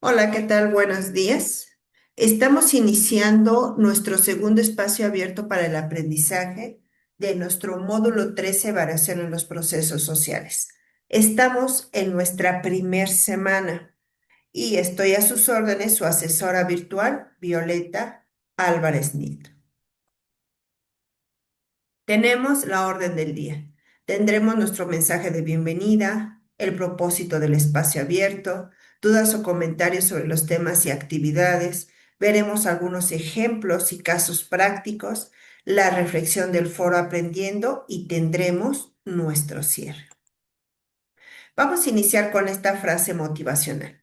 Hola, ¿qué tal? Buenos días. Estamos iniciando nuestro segundo espacio abierto para el aprendizaje de nuestro módulo 13, variación en los procesos sociales. Estamos en nuestra primer semana y estoy a sus órdenes, su asesora virtual, Violeta Álvarez Nieto. Tenemos la orden del día. Tendremos nuestro mensaje de bienvenida, el propósito del espacio abierto, dudas o comentarios sobre los temas y actividades. Veremos algunos ejemplos y casos prácticos, la reflexión del foro aprendiendo y tendremos nuestro cierre. Vamos a iniciar con esta frase motivacional.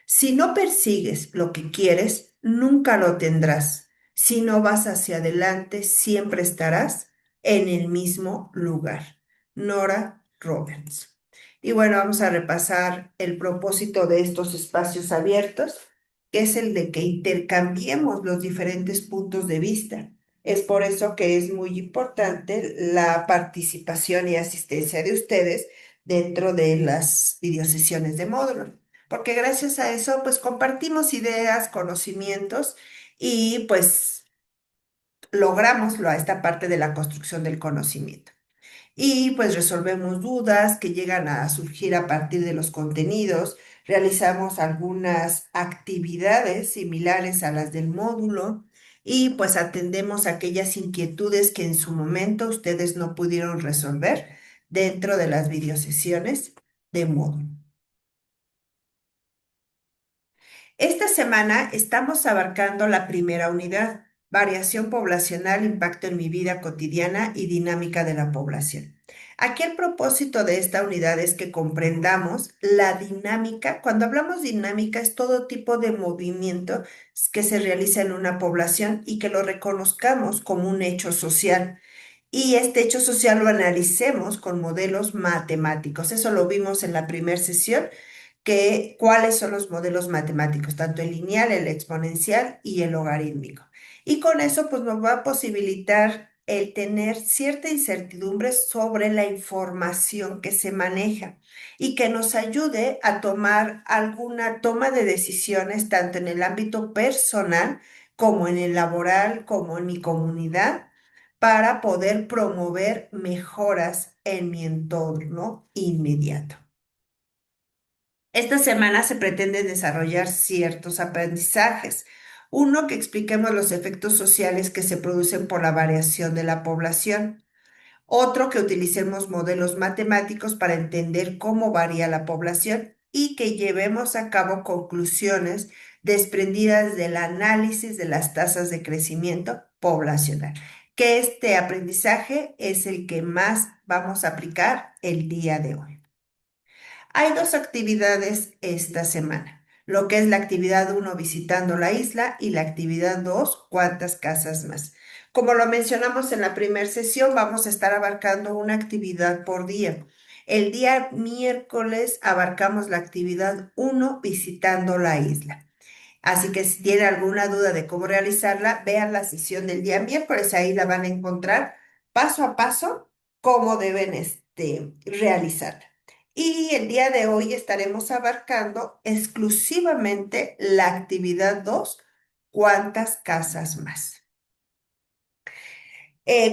Si no persigues lo que quieres, nunca lo tendrás. Si no vas hacia adelante, siempre estarás en el mismo lugar. Nora Roberts. Y bueno, vamos a repasar el propósito de estos espacios abiertos, que es el de que intercambiemos los diferentes puntos de vista. Es por eso que es muy importante la participación y asistencia de ustedes dentro de las videosesiones de módulo porque gracias a eso pues compartimos ideas, conocimientos y pues logramos esta parte de la construcción del conocimiento. Y pues resolvemos dudas que llegan a surgir a partir de los contenidos, realizamos algunas actividades similares a las del módulo y pues atendemos aquellas inquietudes que en su momento ustedes no pudieron resolver dentro de las videosesiones de módulo. Esta semana estamos abarcando la primera unidad, variación poblacional, impacto en mi vida cotidiana y dinámica de la población. Aquí el propósito de esta unidad es que comprendamos la dinámica. Cuando hablamos dinámica es todo tipo de movimiento que se realiza en una población y que lo reconozcamos como un hecho social. Y este hecho social lo analicemos con modelos matemáticos. Eso lo vimos en la primera sesión que cuáles son los modelos matemáticos, tanto el lineal, el exponencial y el logarítmico. Y con eso, pues nos va a posibilitar el tener cierta incertidumbre sobre la información que se maneja y que nos ayude a tomar alguna toma de decisiones, tanto en el ámbito personal como en el laboral, como en mi comunidad, para poder promover mejoras en mi entorno inmediato. Esta semana se pretende desarrollar ciertos aprendizajes. Uno, que expliquemos los efectos sociales que se producen por la variación de la población. Otro, que utilicemos modelos matemáticos para entender cómo varía la población y que llevemos a cabo conclusiones desprendidas del análisis de las tasas de crecimiento poblacional. Que este aprendizaje es el que más vamos a aplicar el día de hoy. Hay dos actividades esta semana, lo que es la actividad uno visitando la isla y la actividad 2 cuántas casas más. Como lo mencionamos en la primera sesión, vamos a estar abarcando una actividad por día. El día miércoles abarcamos la actividad uno visitando la isla. Así que si tiene alguna duda de cómo realizarla, vean la sesión del día miércoles, ahí la van a encontrar paso a paso cómo deben realizarla. Y el día de hoy estaremos abarcando exclusivamente la actividad 2, ¿cuántas casas más?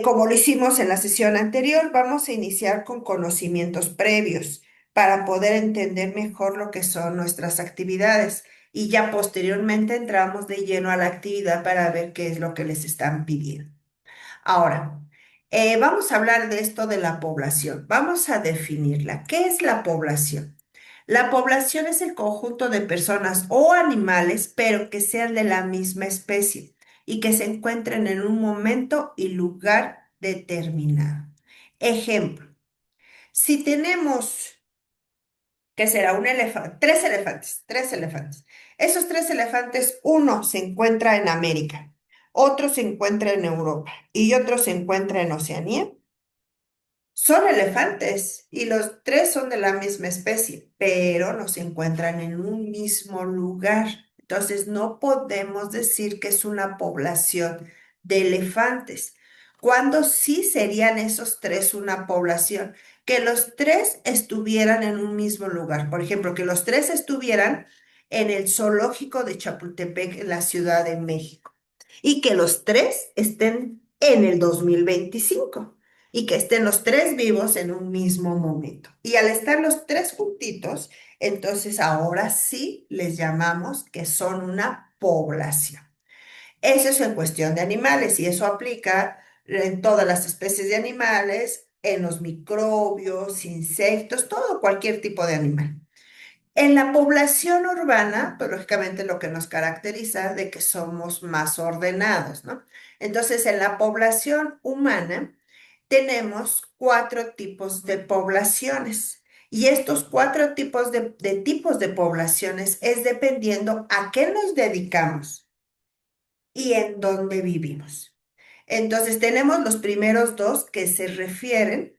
Como lo hicimos en la sesión anterior, vamos a iniciar con conocimientos previos para poder entender mejor lo que son nuestras actividades y ya posteriormente entramos de lleno a la actividad para ver qué es lo que les están pidiendo. Ahora, vamos a hablar de esto de la población. Vamos a definirla. ¿Qué es la población? La población es el conjunto de personas o animales, pero que sean de la misma especie y que se encuentren en un momento y lugar determinado. Ejemplo, si tenemos, ¿qué será? Un elefante, tres elefantes. Esos tres elefantes, uno se encuentra en América, otro se encuentra en Europa y otro se encuentra en Oceanía. Son elefantes y los tres son de la misma especie, pero no se encuentran en un mismo lugar. Entonces no podemos decir que es una población de elefantes. Cuando sí serían esos tres una población, que los tres estuvieran en un mismo lugar. Por ejemplo, que los tres estuvieran en el zoológico de Chapultepec, en la Ciudad de México. Y que los tres estén en el 2025 y que estén los tres vivos en un mismo momento. Y al estar los tres juntitos, entonces ahora sí les llamamos que son una población. Eso es en cuestión de animales y eso aplica en todas las especies de animales, en los microbios, insectos, todo, cualquier tipo de animal. En la población urbana, pues lógicamente lo que nos caracteriza de que somos más ordenados, ¿no? Entonces, en la población humana tenemos cuatro tipos de poblaciones. Y estos cuatro tipos de poblaciones es dependiendo a qué nos dedicamos y en dónde vivimos. Entonces, tenemos los primeros dos que se refieren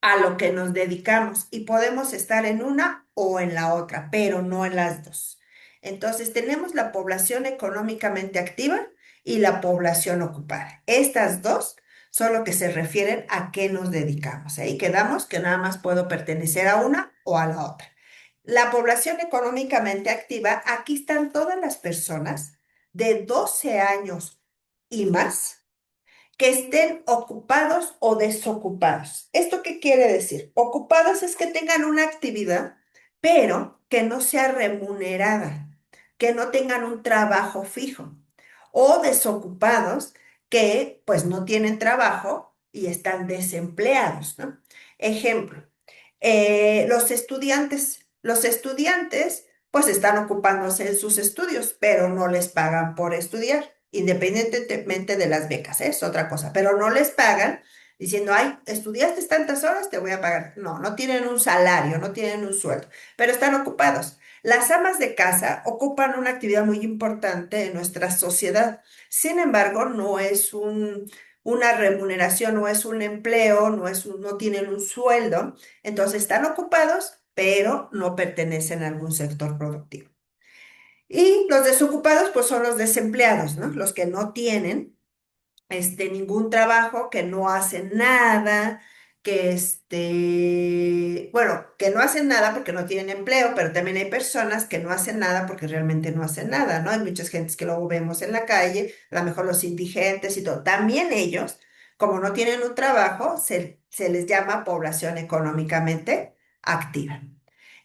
a lo que nos dedicamos y podemos estar en una o en la otra, pero no en las dos. Entonces, tenemos la población económicamente activa y la población ocupada. Estas dos son lo que se refieren a qué nos dedicamos. Ahí quedamos que nada más puedo pertenecer a una o a la otra. La población económicamente activa, aquí están todas las personas de 12 años y más que estén ocupados o desocupados. ¿Esto qué quiere decir? Ocupados es que tengan una actividad, pero que no sea remunerada, que no tengan un trabajo fijo. O desocupados que pues no tienen trabajo y están desempleados, ¿no? Ejemplo, los estudiantes. Los estudiantes pues están ocupándose en sus estudios, pero no les pagan por estudiar, independientemente de las becas, ¿eh? Es otra cosa, pero no les pagan diciendo, ay, estudiaste tantas horas, te voy a pagar. No, no tienen un salario, no tienen un sueldo, pero están ocupados. Las amas de casa ocupan una actividad muy importante en nuestra sociedad. Sin embargo, no es una remuneración, no es un empleo, no tienen un sueldo. Entonces están ocupados, pero no pertenecen a algún sector productivo. Y los desocupados, pues son los desempleados, ¿no? Los que no tienen ningún trabajo, que no hacen nada, bueno, que no hacen nada porque no tienen empleo, pero también hay personas que no hacen nada porque realmente no hacen nada, ¿no? Hay muchas gentes que luego vemos en la calle, a lo mejor los indigentes y todo. También ellos, como no tienen un trabajo, se les llama población económicamente activa.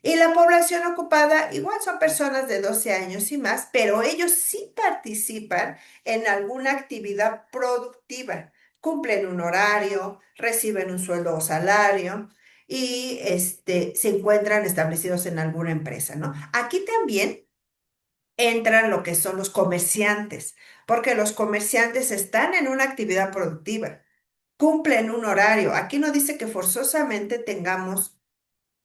Y la población ocupada igual son personas de 12 años y más, pero ellos sí participan en alguna actividad productiva. Cumplen un horario, reciben un sueldo o salario y se encuentran establecidos en alguna empresa, ¿no? Aquí también entran lo que son los comerciantes, porque los comerciantes están en una actividad productiva, cumplen un horario. Aquí no dice que forzosamente tengamos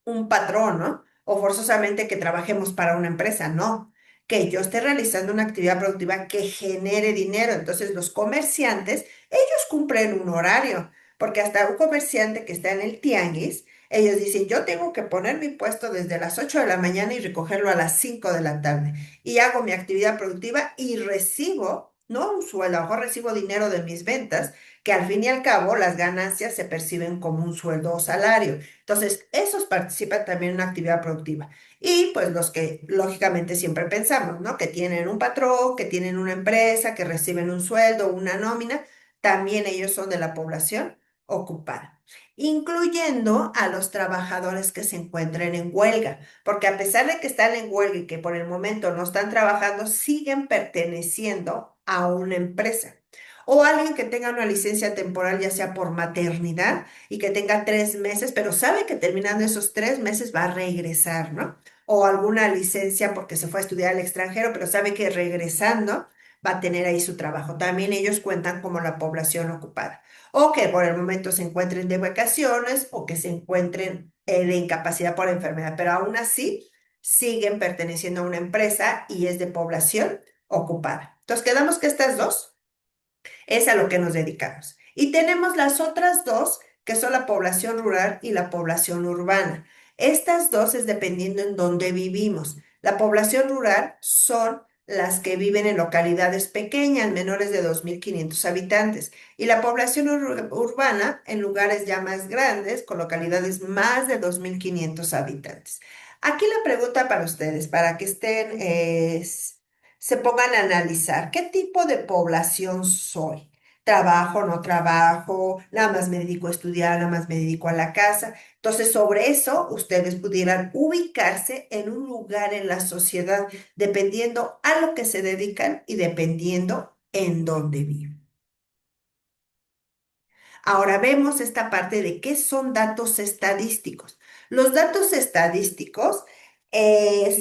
un patrón, ¿no? O forzosamente que trabajemos para una empresa, no. Que yo esté realizando una actividad productiva que genere dinero. Entonces, los comerciantes, ellos cumplen un horario, porque hasta un comerciante que está en el tianguis, ellos dicen, yo tengo que poner mi puesto desde las 8 de la mañana y recogerlo a las 5 de la tarde. Y hago mi actividad productiva y recibo, no un sueldo, a lo mejor recibo dinero de mis ventas, que al fin y al cabo las ganancias se perciben como un sueldo o salario. Entonces, esos participan también en una actividad productiva. Y pues los que lógicamente siempre pensamos, ¿no? Que tienen un patrón, que tienen una empresa, que reciben un sueldo, una nómina, también ellos son de la población ocupada, incluyendo a los trabajadores que se encuentren en huelga, porque a pesar de que están en huelga y que por el momento no están trabajando, siguen perteneciendo a una empresa. O alguien que tenga una licencia temporal, ya sea por maternidad, y que tenga 3 meses, pero sabe que terminando esos 3 meses va a regresar, ¿no? O alguna licencia porque se fue a estudiar al extranjero, pero sabe que regresando va a tener ahí su trabajo. También ellos cuentan como la población ocupada. O que por el momento se encuentren de vacaciones o que se encuentren de incapacidad por enfermedad, pero aún así siguen perteneciendo a una empresa y es de población ocupada. Entonces, quedamos que estas dos es a lo que nos dedicamos. Y tenemos las otras dos, que son la población rural y la población urbana. Estas dos es dependiendo en dónde vivimos. La población rural son las que viven en localidades pequeñas, menores de 2.500 habitantes, y la población urbana en lugares ya más grandes, con localidades más de 2.500 habitantes. Aquí la pregunta para ustedes, para que estén, se pongan a analizar, ¿qué tipo de población soy? ¿Trabajo, no trabajo? ¿Nada más me dedico a estudiar, nada más me dedico a la casa? Entonces, sobre eso, ustedes pudieran ubicarse en un lugar en la sociedad, dependiendo a lo que se dedican y dependiendo en dónde viven. Ahora vemos esta parte de qué son datos estadísticos. Los datos estadísticos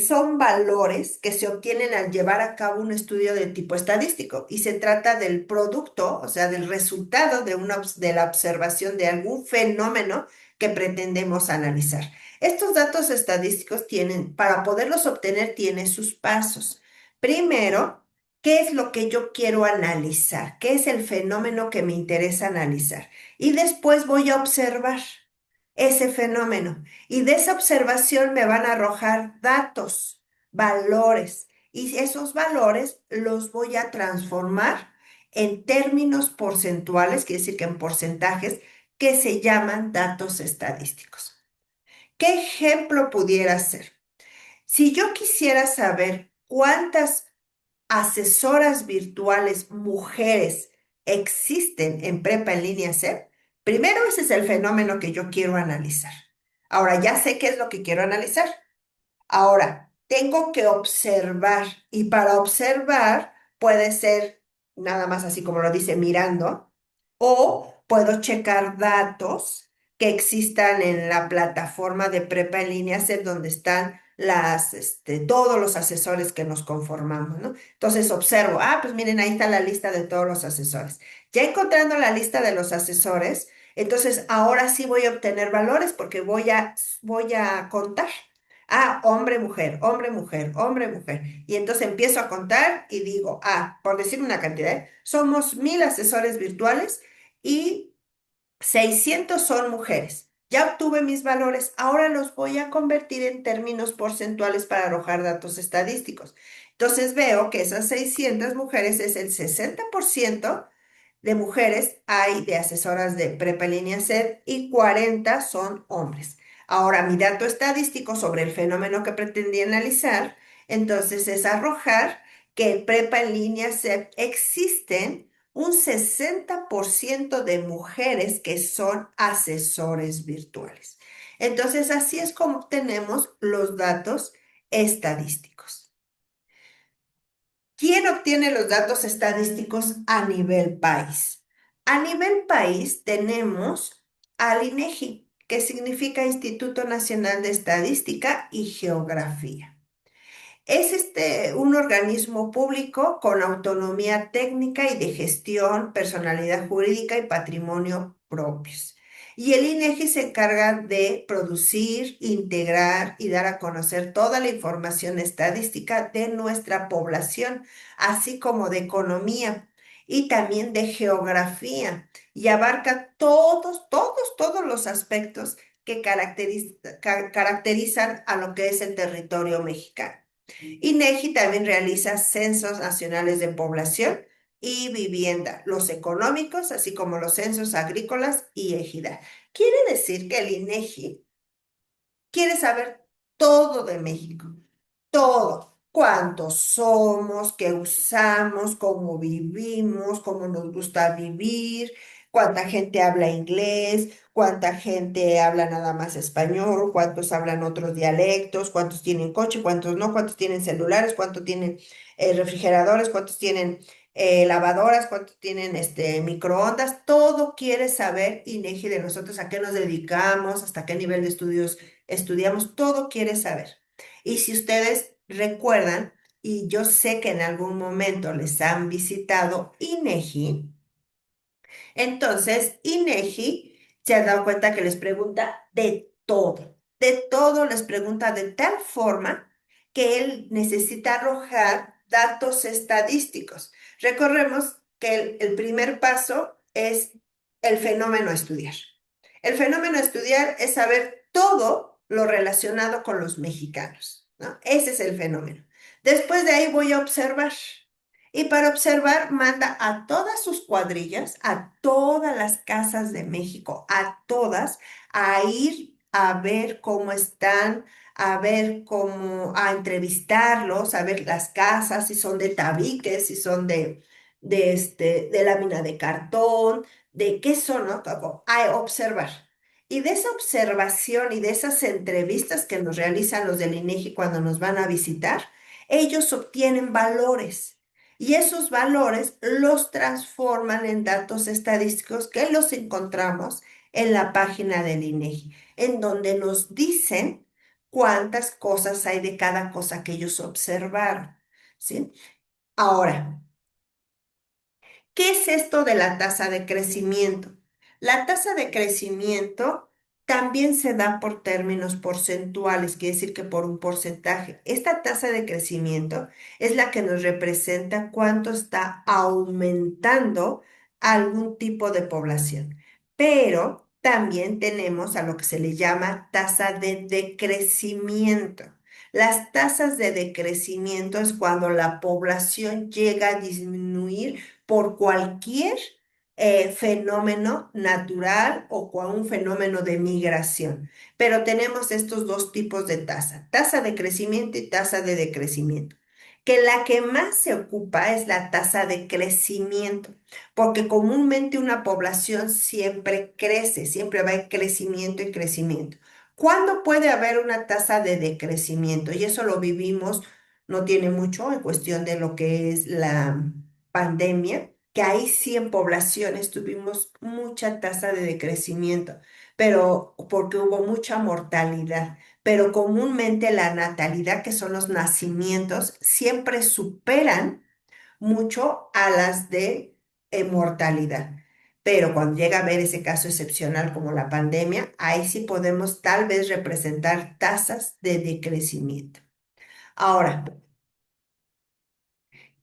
son valores que se obtienen al llevar a cabo un estudio de tipo estadístico y se trata del producto, o sea, del resultado de la observación de algún fenómeno que pretendemos analizar. Estos datos estadísticos tienen, para poderlos obtener, tienen sus pasos. Primero, ¿qué es lo que yo quiero analizar? ¿Qué es el fenómeno que me interesa analizar? Y después voy a observar ese fenómeno. Y de esa observación me van a arrojar datos, valores. Y esos valores los voy a transformar en términos porcentuales, quiere decir que en porcentajes, que se llaman datos estadísticos. ¿Qué ejemplo pudiera ser? Si yo quisiera saber cuántas asesoras virtuales mujeres existen en Prepa en línea C, primero ese es el fenómeno que yo quiero analizar. Ahora ya sé qué es lo que quiero analizar. Ahora, tengo que observar y para observar puede ser nada más así como lo dice mirando o puedo checar datos que existan en la plataforma de Prepa en línea CEP donde están todos los asesores que nos conformamos, ¿no? Entonces observo, pues miren, ahí está la lista de todos los asesores. Ya encontrando la lista de los asesores, entonces ahora sí voy a obtener valores porque voy a contar. Hombre, mujer, hombre, mujer, hombre, mujer. Y entonces empiezo a contar y digo, por decir una cantidad, somos 1,000 asesores virtuales y 600 son mujeres. Ya obtuve mis valores, ahora los voy a convertir en términos porcentuales para arrojar datos estadísticos. Entonces veo que esas 600 mujeres es el 60% de mujeres hay de asesoras de prepa en línea SED y 40 son hombres. Ahora, mi dato estadístico sobre el fenómeno que pretendí analizar, entonces es arrojar que en prepa en línea SED existen un 60% de mujeres que son asesores virtuales. Entonces, así es como obtenemos los datos estadísticos. ¿Quién obtiene los datos estadísticos a nivel país? A nivel país tenemos al INEGI, que significa Instituto Nacional de Estadística y Geografía. Es un organismo público con autonomía técnica y de gestión, personalidad jurídica y patrimonio propios. Y el INEGI se encarga de producir, integrar y dar a conocer toda la información estadística de nuestra población, así como de economía y también de geografía. Y abarca todos los aspectos que caracterizan a lo que es el territorio mexicano. INEGI también realiza censos nacionales de población y vivienda, los económicos, así como los censos agrícolas y ejidal. Quiere decir que el INEGI quiere saber todo de México, todo. Cuántos somos, qué usamos, cómo vivimos, cómo nos gusta vivir, cuánta gente habla inglés, cuánta gente habla nada más español, cuántos hablan otros dialectos, cuántos tienen coche, cuántos no, cuántos tienen celulares, cuántos tienen refrigeradores, cuántos tienen lavadoras, cuántos tienen microondas. Todo quiere saber INEGI de nosotros, a qué nos dedicamos, hasta qué nivel de estudios estudiamos, todo quiere saber. Y si ustedes recuerdan, y yo sé que en algún momento les han visitado INEGI, entonces INEGI se ha dado cuenta que les pregunta de todo les pregunta de tal forma que él necesita arrojar datos estadísticos. Recordemos que el primer paso es el fenómeno a estudiar. El fenómeno a estudiar es saber todo lo relacionado con los mexicanos, ¿no? Ese es el fenómeno. Después de ahí voy a observar. Y para observar, manda a todas sus cuadrillas, a todas las casas de México, a todas, a ir a ver cómo están, a ver cómo, a entrevistarlos, a ver las casas, si son de tabiques, si son de lámina de cartón, de qué son, ¿no? A observar. Y de esa observación y de esas entrevistas que nos realizan los del INEGI cuando nos van a visitar, ellos obtienen valores. Y esos valores los transforman en datos estadísticos que los encontramos en la página del INEGI, en donde nos dicen cuántas cosas hay de cada cosa que ellos observaron, ¿sí? Ahora, ¿qué es esto de la tasa de crecimiento? La tasa de crecimiento también se da por términos porcentuales, quiere decir que por un porcentaje. Esta tasa de crecimiento es la que nos representa cuánto está aumentando algún tipo de población. Pero también tenemos a lo que se le llama tasa de decrecimiento. Las tasas de decrecimiento es cuando la población llega a disminuir por cualquier fenómeno natural o con un fenómeno de migración. Pero tenemos estos dos tipos de tasa, tasa de crecimiento y tasa de decrecimiento. Que la que más se ocupa es la tasa de crecimiento, porque comúnmente una población siempre crece, siempre va en crecimiento y crecimiento. ¿Cuándo puede haber una tasa de decrecimiento? Y eso lo vivimos no tiene mucho en cuestión de lo que es la pandemia, que ahí sí en poblaciones tuvimos mucha tasa de decrecimiento, pero porque hubo mucha mortalidad. Pero comúnmente la natalidad, que son los nacimientos, siempre superan mucho a las de mortalidad. Pero cuando llega a haber ese caso excepcional como la pandemia, ahí sí podemos tal vez representar tasas de decrecimiento. Ahora,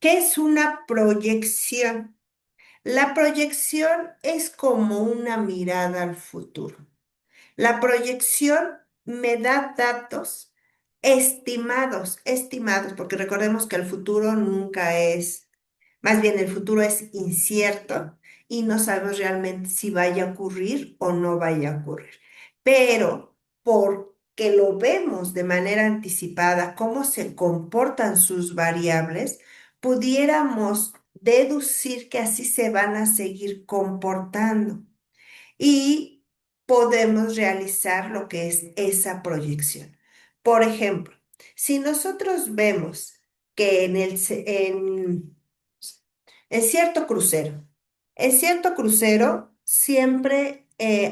¿qué es una proyección? La proyección es como una mirada al futuro. La proyección me da datos estimados, porque recordemos que el futuro nunca es, más bien el futuro es incierto y no sabemos realmente si vaya a ocurrir o no vaya a ocurrir. Pero porque lo vemos de manera anticipada, cómo se comportan sus variables, pudiéramos deducir que así se van a seguir comportando y podemos realizar lo que es esa proyección. Por ejemplo, si nosotros vemos que en cierto crucero, en cierto crucero siempre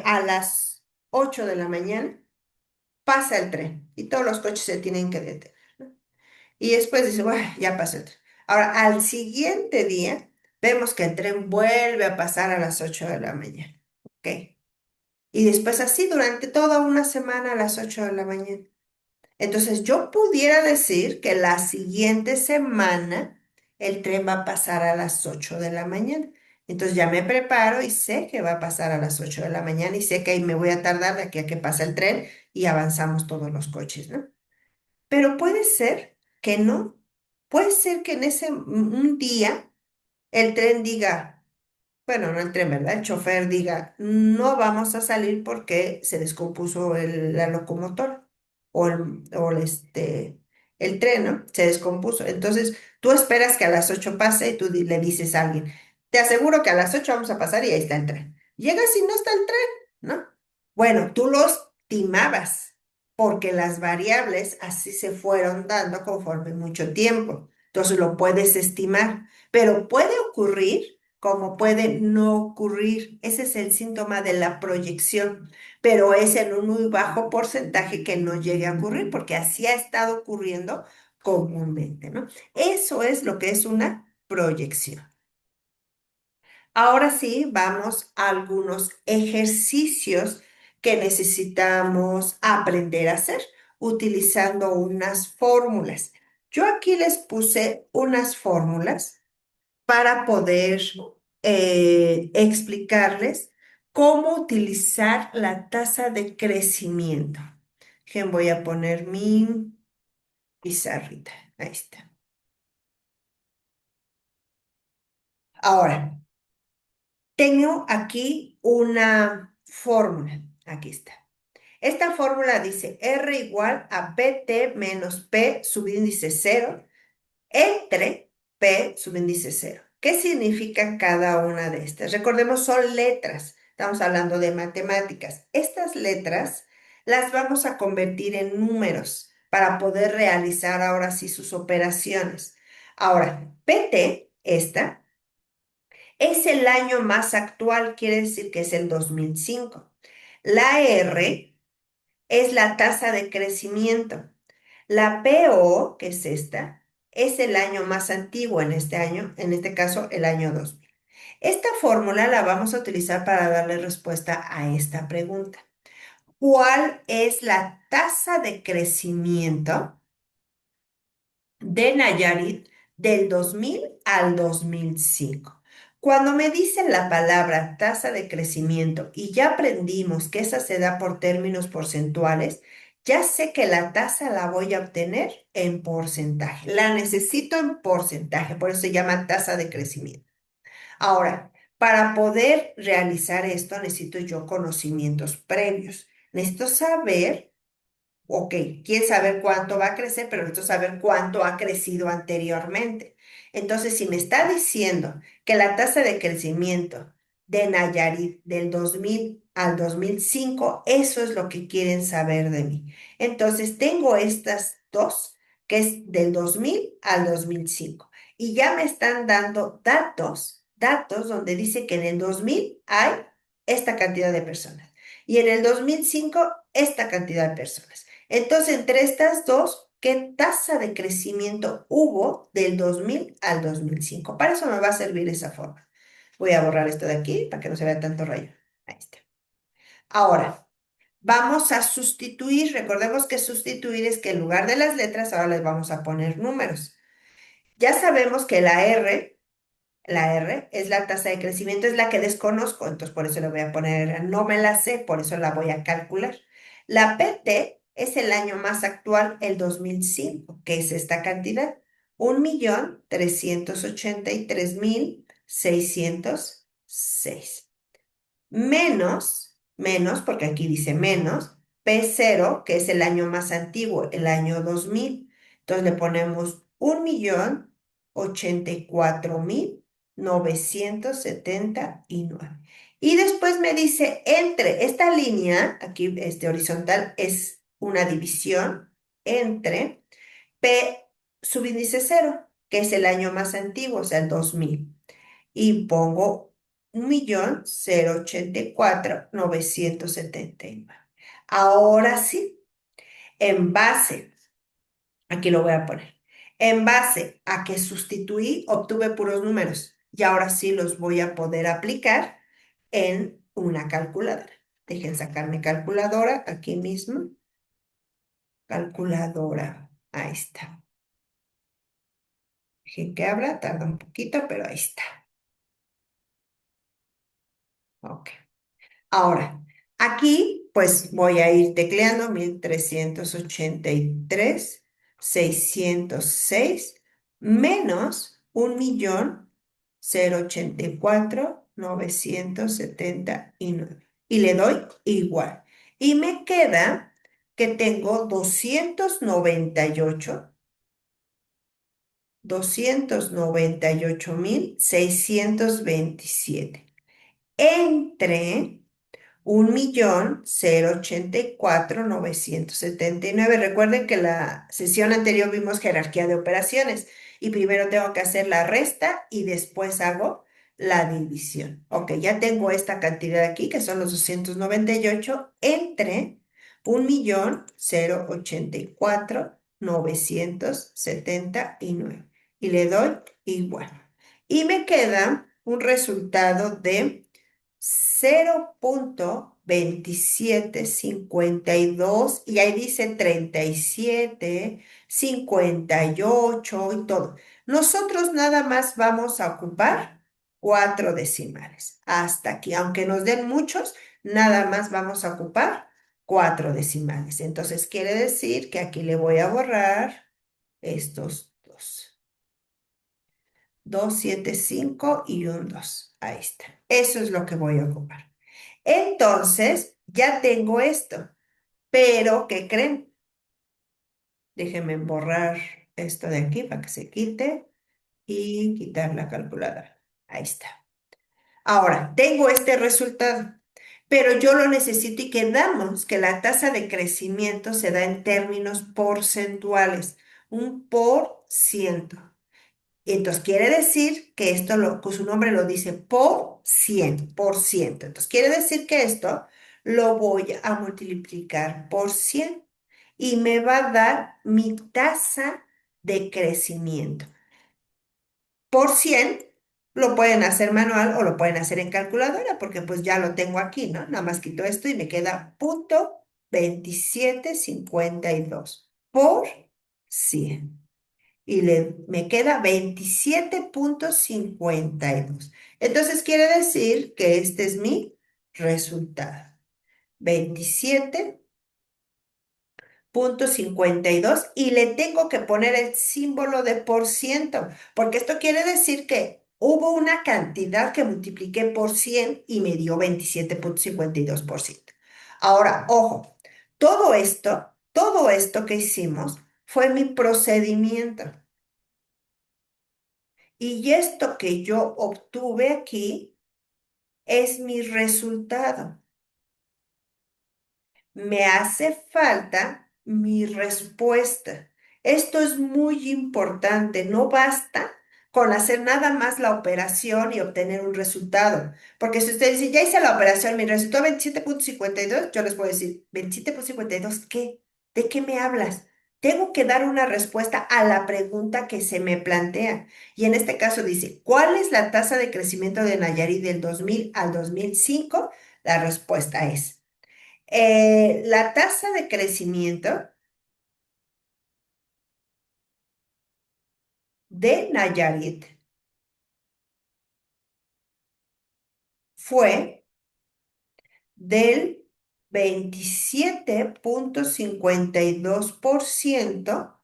a las 8 de la mañana pasa el tren y todos los coches se tienen que detener, ¿no? Y después dice, bueno, ya pasó el tren. Ahora, al siguiente día, vemos que el tren vuelve a pasar a las 8 de la mañana. ¿Ok? Y después así durante toda una semana a las 8 de la mañana. Entonces yo pudiera decir que la siguiente semana el tren va a pasar a las 8 de la mañana. Entonces ya me preparo y sé que va a pasar a las 8 de la mañana y sé que ahí me voy a tardar de aquí a que pase el tren y avanzamos todos los coches, ¿no? Pero puede ser que no. Puede ser que en ese un día el tren diga, bueno, no el tren, ¿verdad? El chofer diga, no vamos a salir porque se descompuso la locomotora o el tren, ¿no? Se descompuso. Entonces, tú esperas que a las 8 pase y tú le dices a alguien, te aseguro que a las 8 vamos a pasar y ahí está el tren. Llegas y no está el tren, ¿no? Bueno, tú lo estimabas porque las variables así se fueron dando conforme mucho tiempo. Entonces, lo puedes estimar, pero puede ocurrir como puede no ocurrir. Ese es el síntoma de la proyección, pero es en un muy bajo porcentaje que no llegue a ocurrir, porque así ha estado ocurriendo comúnmente, ¿no? Eso es lo que es una proyección. Ahora sí, vamos a algunos ejercicios que necesitamos aprender a hacer utilizando unas fórmulas. Yo aquí les puse unas fórmulas para poder explicarles cómo utilizar la tasa de crecimiento. Voy a poner mi pizarrita. Ahí está. Ahora, tengo aquí una fórmula. Aquí está. Esta fórmula dice R igual a PT menos P subíndice cero entre P subíndice cero. ¿Qué significa cada una de estas? Recordemos, son letras. Estamos hablando de matemáticas. Estas letras las vamos a convertir en números para poder realizar ahora sí sus operaciones. Ahora, PT, esta, es el año más actual, quiere decir que es el 2005. La R es la tasa de crecimiento. La PO, que es esta, es el año más antiguo en este año, en este caso el año 2000. Esta fórmula la vamos a utilizar para darle respuesta a esta pregunta. ¿Cuál es la tasa de crecimiento de Nayarit del 2000 al 2005? Cuando me dicen la palabra tasa de crecimiento y ya aprendimos que esa se da por términos porcentuales, ya sé que la tasa la voy a obtener en porcentaje. La necesito en porcentaje, por eso se llama tasa de crecimiento. Ahora, para poder realizar esto, necesito yo conocimientos previos. Necesito saber. Ok, quiere saber cuánto va a crecer, pero necesito saber cuánto ha crecido anteriormente. Entonces, si me está diciendo que la tasa de crecimiento de Nayarit del 2000 al 2005, eso es lo que quieren saber de mí. Entonces, tengo estas dos, que es del 2000 al 2005. Y ya me están dando datos donde dice que en el 2000 hay esta cantidad de personas. Y en el 2005, esta cantidad de personas. Entonces, entre estas dos, ¿qué tasa de crecimiento hubo del 2000 al 2005? Para eso me va a servir esa forma. Voy a borrar esto de aquí para que no se vea tanto rayo. Ahí está. Ahora, vamos a sustituir. Recordemos que sustituir es que en lugar de las letras, ahora les vamos a poner números. Ya sabemos que la R es la tasa de crecimiento, es la que desconozco, entonces por eso le voy a poner, no me la sé, por eso la voy a calcular. La PT es el año más actual, el 2005, que es esta cantidad, 1.383.606. Menos, porque aquí dice menos, P0, que es el año más antiguo, el año 2000. Entonces le ponemos 1.084.979. Y después me dice, entre esta línea, aquí este horizontal, es una división entre P subíndice cero, que es el año más antiguo, o sea, el 2000 y pongo 1.084.979. Ahora sí, en base, aquí lo voy a poner, en base a que sustituí, obtuve puros números y ahora sí los voy a poder aplicar en una calculadora. Dejen sacar mi calculadora aquí mismo. Calculadora, ahí está. Dejen que abra, tarda un poquito, pero ahí está. Ok. Ahora, aquí pues voy a ir tecleando 1.383.606 menos 1.084.979. Y le doy igual. Y me queda que tengo 298.627 entre 1.084.979. Recuerden que la sesión anterior vimos jerarquía de operaciones y primero tengo que hacer la resta y después hago la división. Ok, ya tengo esta cantidad aquí que son los 298 entre 1.084.979 y le doy igual. Y me queda un resultado de 0.2752 y ahí dice 37, 58 y todo. Nosotros nada más vamos a ocupar cuatro decimales. Hasta aquí, aunque nos den muchos, nada más vamos a ocupar cuatro decimales. Entonces quiere decir que aquí le voy a borrar estos dos. 275 y un 2. Ahí está. Eso es lo que voy a ocupar. Entonces, ya tengo esto. Pero, ¿qué creen? Déjenme borrar esto de aquí para que se quite y quitar la calculadora. Ahí está. Ahora, tengo este resultado, pero yo lo necesito y quedamos que la tasa de crecimiento se da en términos porcentuales, un por ciento. Y entonces quiere decir que esto, pues su nombre lo dice por 100 por ciento. Entonces quiere decir que esto lo voy a multiplicar por 100 y me va a dar mi tasa de crecimiento. Por 100 lo pueden hacer manual o lo pueden hacer en calculadora porque pues ya lo tengo aquí, ¿no? Nada más quito esto y me queda 0,2752 por 100 y me queda 27,52. Entonces quiere decir que este es mi resultado. 27,52 y le tengo que poner el símbolo de por ciento, porque esto quiere decir que hubo una cantidad que multipliqué por 100 y me dio 27,52%. Ahora, ojo, todo esto que hicimos fue mi procedimiento. Y esto que yo obtuve aquí es mi resultado. Me hace falta mi respuesta. Esto es muy importante. No basta con hacer nada más la operación y obtener un resultado. Porque si usted dice, ya hice la operación, mi resultado 27,52, yo les puedo decir, 27,52, ¿qué? ¿De qué me hablas? Tengo que dar una respuesta a la pregunta que se me plantea. Y en este caso dice, ¿cuál es la tasa de crecimiento de Nayarit del 2000 al 2005? La respuesta es la tasa de crecimiento de Nayarit fue del 27,52%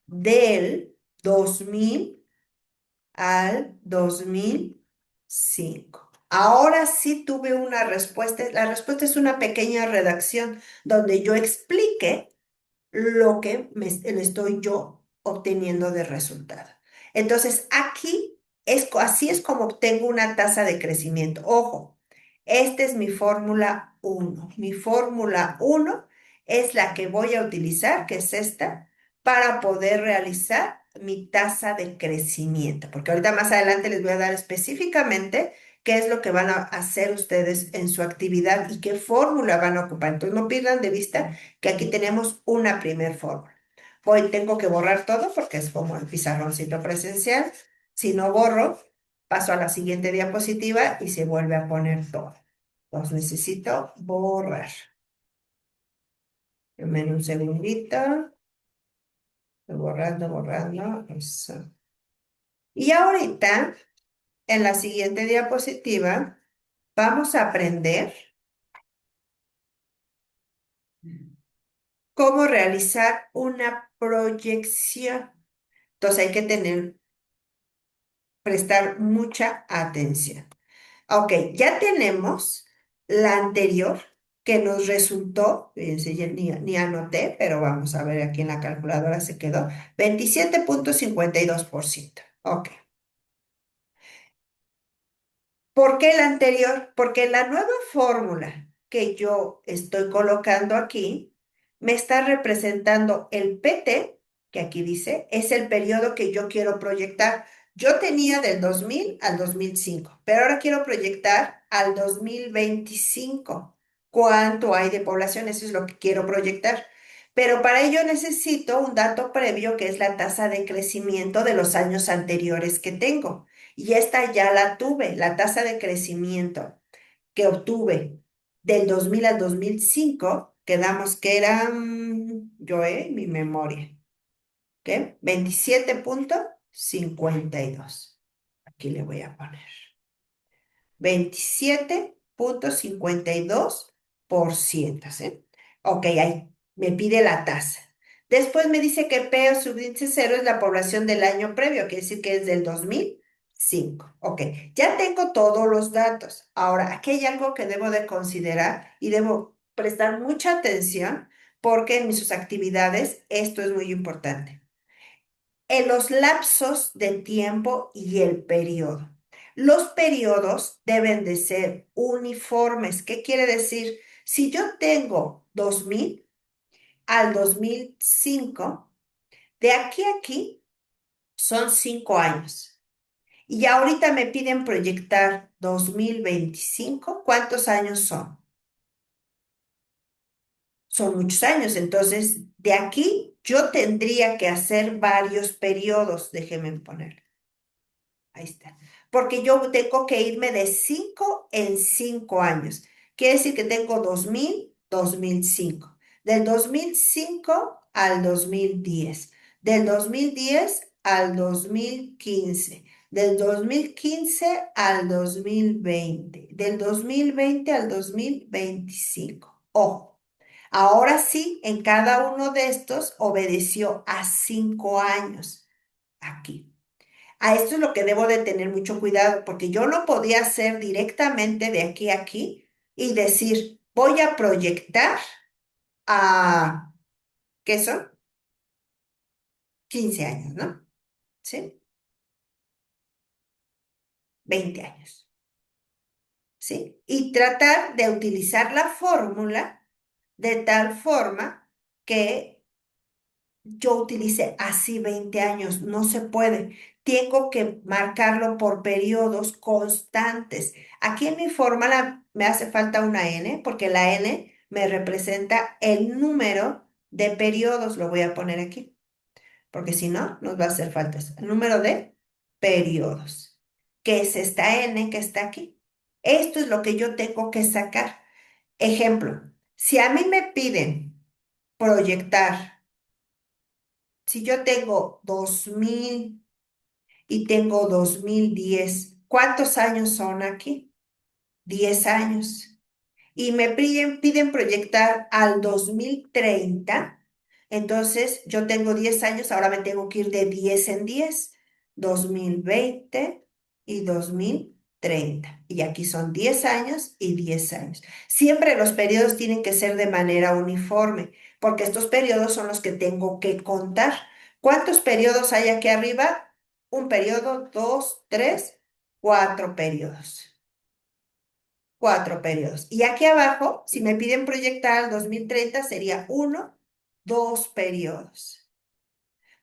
del 2000 al 2005. Ahora sí tuve una respuesta. La respuesta es una pequeña redacción donde yo explique lo que le estoy yo obteniendo de resultado. Entonces, aquí así es como obtengo una tasa de crecimiento. Ojo, esta es mi fórmula uno. Mi fórmula uno es la que voy a utilizar, que es esta, para poder realizar mi tasa de crecimiento. Porque ahorita más adelante les voy a dar específicamente qué es lo que van a hacer ustedes en su actividad y qué fórmula van a ocupar. Entonces, no pierdan de vista que aquí tenemos una primer fórmula. Hoy tengo que borrar todo porque es como el pizarroncito presencial. Si no borro, paso a la siguiente diapositiva y se vuelve a poner todo. Entonces necesito borrar. Denme un segundito. Estoy borrando, borrando. Eso. Y ahorita, en la siguiente diapositiva, vamos a aprender cómo realizar una proyección. Entonces hay que prestar mucha atención. Ok, ya tenemos la anterior que nos resultó, fíjense, ya ni anoté, pero vamos a ver aquí en la calculadora se quedó, 27,52%. Ok. ¿Por qué la anterior? Porque la nueva fórmula que yo estoy colocando aquí me está representando el PT, que aquí dice, es el periodo que yo quiero proyectar. Yo tenía del 2000 al 2005, pero ahora quiero proyectar al 2025. ¿Cuánto hay de población? Eso es lo que quiero proyectar. Pero para ello necesito un dato previo que es la tasa de crecimiento de los años anteriores que tengo. Y esta ya la tuve, la tasa de crecimiento que obtuve del 2000 al 2005, quedamos que era, mi memoria, ¿qué? 27,52. Aquí le voy a poner 27,52%, ¿sí? Ok, ahí me pide la tasa. Después me dice que P o subíndice cero es la población del año previo, quiere decir que es del 2005. Ok, ya tengo todos los datos. Ahora, aquí hay algo que debo de considerar y debo prestar mucha atención porque en sus actividades esto es muy importante. En los lapsos de tiempo y el periodo. Los periodos deben de ser uniformes. ¿Qué quiere decir? Si yo tengo 2000 al 2005, de aquí a aquí son 5 años. Y ahorita me piden proyectar 2025. ¿Cuántos años son? Son muchos años. Entonces, de aquí yo tendría que hacer varios periodos. Déjenme poner. Ahí está. Porque yo tengo que irme de 5 en 5 años. Quiere decir que tengo 2000, 2005. Del 2005 al 2010. Del 2010 al 2015. Del 2015 al 2020. Del 2020 al 2025. Ojo, ahora sí, en cada uno de estos obedeció a 5 años. Aquí. A esto es lo que debo de tener mucho cuidado, porque yo no podía hacer directamente de aquí a aquí y decir, voy a proyectar a, ¿qué son? 15 años, ¿no? ¿Sí? 20 años, ¿sí? Y tratar de utilizar la fórmula de tal forma que yo utilicé así 20 años, no se puede. Tengo que marcarlo por periodos constantes. Aquí en mi fórmula me hace falta una N porque la N me representa el número de periodos. Lo voy a poner aquí porque si no, nos va a hacer falta eso. El número de periodos, que es esta N que está aquí. Esto es lo que yo tengo que sacar. Ejemplo, si a mí me piden proyectar. Si yo tengo 2000 y tengo 2010, ¿cuántos años son aquí? 10 años. Y me piden proyectar al 2030. Entonces yo tengo 10 años, ahora me tengo que ir de 10 en 10, 2020 y 2030. Y aquí son 10 años y 10 años. Siempre los periodos tienen que ser de manera uniforme, porque estos periodos son los que tengo que contar. ¿Cuántos periodos hay aquí arriba? Un periodo, dos, tres, cuatro periodos. Cuatro periodos. Y aquí abajo, si me piden proyectar al 2030, sería uno, dos periodos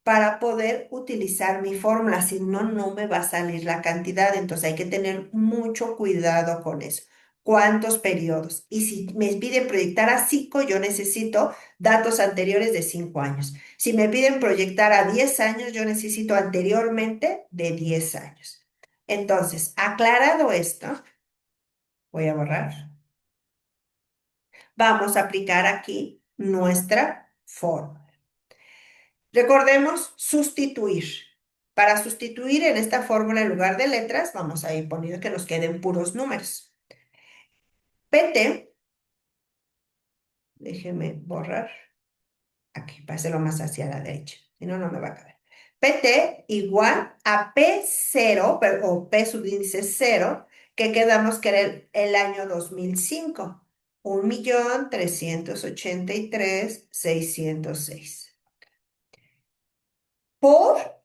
para poder utilizar mi fórmula. Si no, no me va a salir la cantidad. Entonces hay que tener mucho cuidado con eso. ¿Cuántos periodos? Y si me piden proyectar a 5, yo necesito datos anteriores de 5 años. Si me piden proyectar a 10 años, yo necesito anteriormente de 10 años. Entonces, aclarado esto, voy a borrar. Vamos a aplicar aquí nuestra fórmula. Recordemos sustituir. Para sustituir en esta fórmula en lugar de letras, vamos a ir poniendo que nos queden puros números. PT, déjeme borrar aquí, páselo más hacia la derecha, si no, no me va a caber. PT igual a P0, o P subíndice 0, que quedamos que era el año 2005. 1.383.606.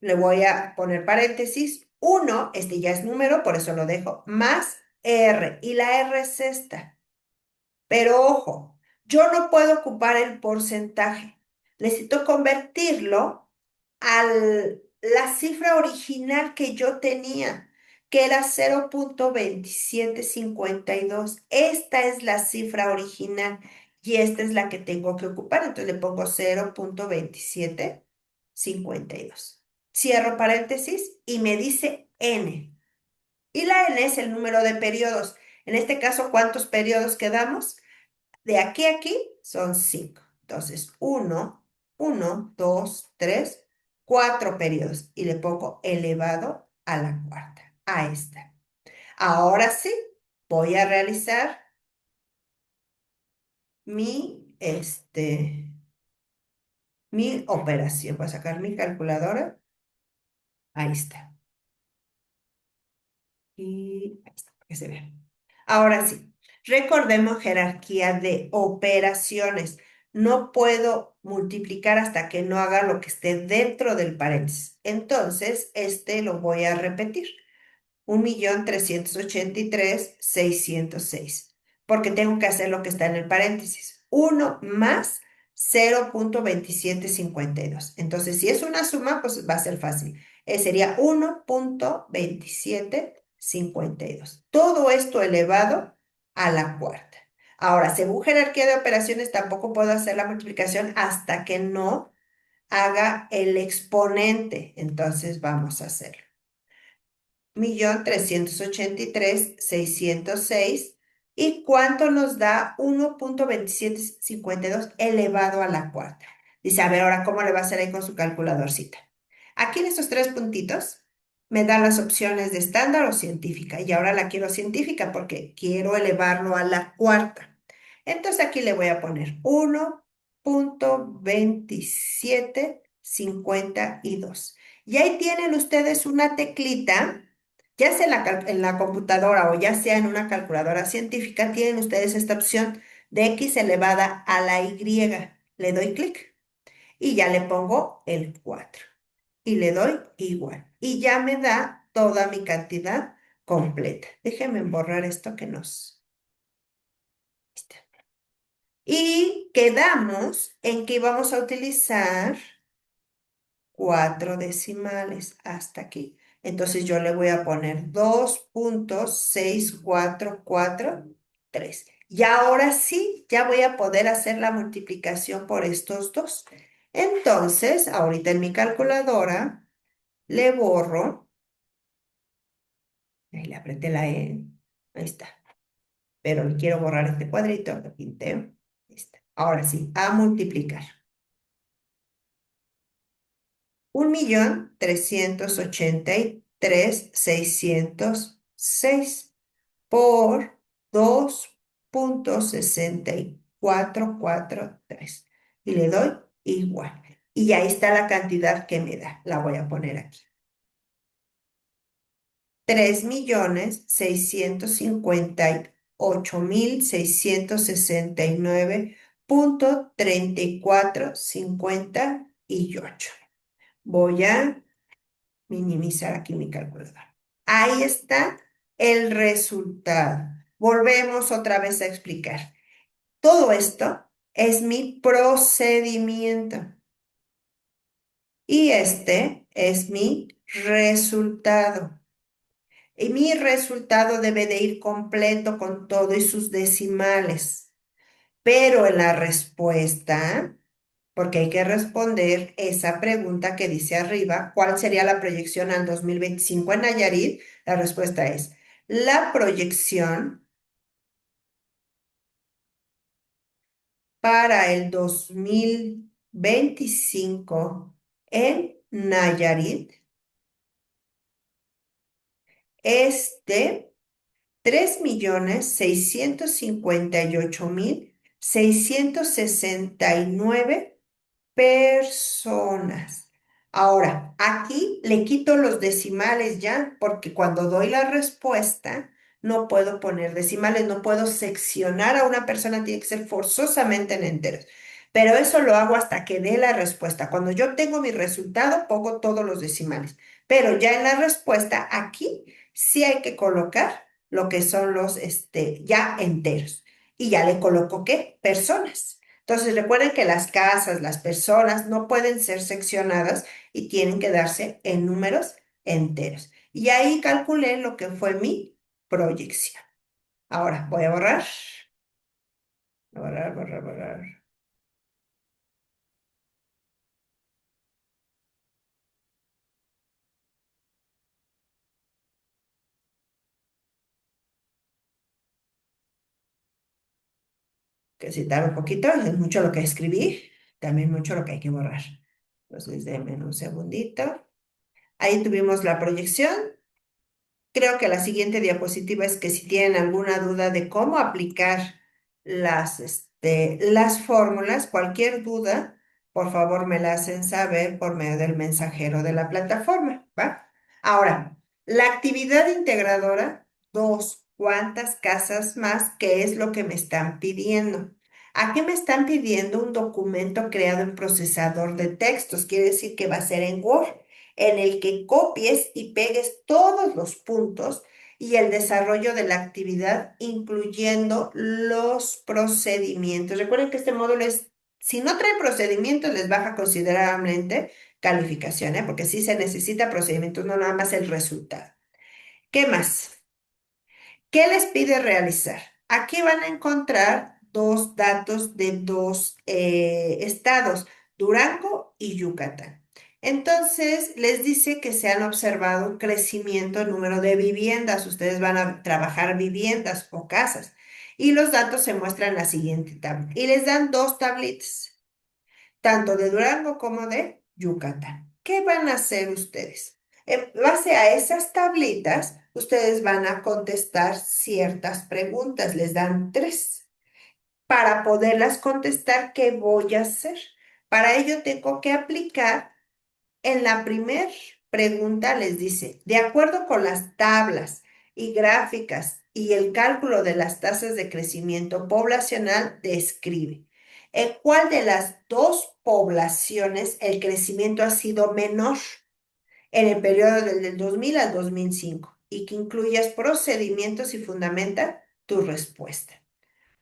Le voy a poner paréntesis, 1, este ya es número, por eso lo dejo, más R, y la R es esta. Pero ojo, yo no puedo ocupar el porcentaje. Necesito convertirlo a la cifra original que yo tenía, que era 0.2752. Esta es la cifra original y esta es la que tengo que ocupar. Entonces le pongo 0.2752. Cierro paréntesis y me dice N. Y la N es el número de periodos. En este caso, ¿cuántos periodos quedamos? De aquí a aquí son 5. Entonces, uno, 2, 3, 4 periodos. Y le pongo elevado a la cuarta. Ahí está. Ahora sí, voy a realizar mi operación. Voy a sacar mi calculadora. Ahí está. Y ahí está, para que se vea. Ahora sí. Recordemos jerarquía de operaciones. No puedo multiplicar hasta que no haga lo que esté dentro del paréntesis. Entonces, este lo voy a repetir. 1.383.606, porque tengo que hacer lo que está en el paréntesis. Uno más 0.2752. Entonces, si es una suma, pues va a ser fácil. Sería 1.2752. Todo esto elevado a la cuarta. Ahora, según jerarquía de operaciones, tampoco puedo hacer la multiplicación hasta que no haga el exponente. Entonces, vamos a hacerlo. 1.383.606. ¿Y cuánto nos da 1.2752 elevado a la cuarta? Dice, a ver, ahora, ¿cómo le va a hacer ahí con su calculadorcita? Aquí en estos tres puntitos me da las opciones de estándar o científica. Y ahora la quiero científica porque quiero elevarlo a la cuarta. Entonces aquí le voy a poner 1.2752. Y ahí tienen ustedes una teclita, ya sea en la computadora o ya sea en una calculadora científica, tienen ustedes esta opción de x elevada a la y. Le doy clic y ya le pongo el 4 y le doy igual. Y ya me da toda mi cantidad completa. Déjenme borrar esto que nos... está. Y quedamos en que íbamos a utilizar cuatro decimales hasta aquí. Entonces yo le voy a poner 2.6443. Y ahora sí, ya voy a poder hacer la multiplicación por estos dos. Entonces, ahorita en mi calculadora le borro, ahí le apreté la E, ahí está. Pero le quiero borrar este cuadrito, lo pinté, ahí está. Ahora sí, a multiplicar. 1.383.606 por 2.6443. Y le doy igual. Y ahí está la cantidad que me da. La voy a poner aquí. 3.658.669.3458. Voy a minimizar aquí mi calculadora. Ahí está el resultado. Volvemos otra vez a explicar. Todo esto es mi procedimiento y este es mi resultado. Y mi resultado debe de ir completo con todo y sus decimales. Pero en la respuesta, porque hay que responder esa pregunta que dice arriba, ¿cuál sería la proyección al 2025 en Nayarit? La respuesta es, la proyección para el 2025 en Nayarit es de 3.658.669 personas. Ahora, aquí le quito los decimales ya, porque cuando doy la respuesta, no puedo poner decimales, no puedo seccionar a una persona, tiene que ser forzosamente en enteros. Pero eso lo hago hasta que dé la respuesta. Cuando yo tengo mi resultado, pongo todos los decimales. Pero ya en la respuesta, aquí sí hay que colocar lo que son los ya enteros. Y ya le coloco, ¿qué? Personas. Entonces recuerden que las casas, las personas no pueden ser seccionadas y tienen que darse en números enteros. Y ahí calculé lo que fue mi proyección. Ahora voy a borrar, borrar, borrar, borrar. Que citar un poquito, es mucho lo que escribí, también mucho lo que hay que borrar. Entonces denme un segundito. Ahí tuvimos la proyección. Creo que la siguiente diapositiva es que si tienen alguna duda de cómo aplicar las fórmulas, cualquier duda, por favor me la hacen saber por medio del mensajero de la plataforma, ¿va? Ahora, la actividad integradora 2. ¿Cuántas casas más? ¿Qué es lo que me están pidiendo? Aquí me están pidiendo un documento creado en procesador de textos, quiere decir que va a ser en Word, en el que copies y pegues todos los puntos y el desarrollo de la actividad, incluyendo los procedimientos. Recuerden que este módulo es, si no trae procedimientos, les baja considerablemente calificación, ¿eh? Porque sí se necesita procedimientos, no nada más el resultado. ¿Qué más? ¿Qué les pide realizar? Aquí van a encontrar dos datos de dos estados, Durango y Yucatán. Entonces, les dice que se han observado un crecimiento en número de viviendas. Ustedes van a trabajar viviendas o casas. Y los datos se muestran en la siguiente tabla. Y les dan dos tablitas, tanto de Durango como de Yucatán. ¿Qué van a hacer ustedes? En base a esas tablitas, ustedes van a contestar ciertas preguntas. Les dan tres. Para poderlas contestar, ¿qué voy a hacer? Para ello tengo que aplicar en la primer pregunta les dice, de acuerdo con las tablas y gráficas y el cálculo de las tasas de crecimiento poblacional, describe en cuál de las dos poblaciones el crecimiento ha sido menor en el periodo del 2000 al 2005 y que incluyas procedimientos y fundamenta tu respuesta.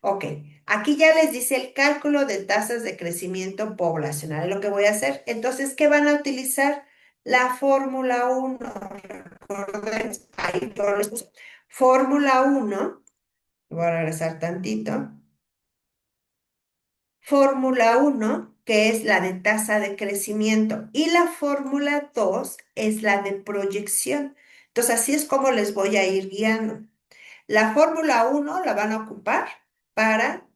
Ok, aquí ya les dice el cálculo de tasas de crecimiento poblacional, es lo que voy a hacer. Entonces, ¿qué van a utilizar? La Fórmula 1. Recuerden, ahí todo les puse. Fórmula 1, voy a regresar tantito. Fórmula 1, que es la de tasa de crecimiento, y la fórmula 2 es la de proyección. Entonces, así es como les voy a ir guiando. La fórmula 1 la van a ocupar para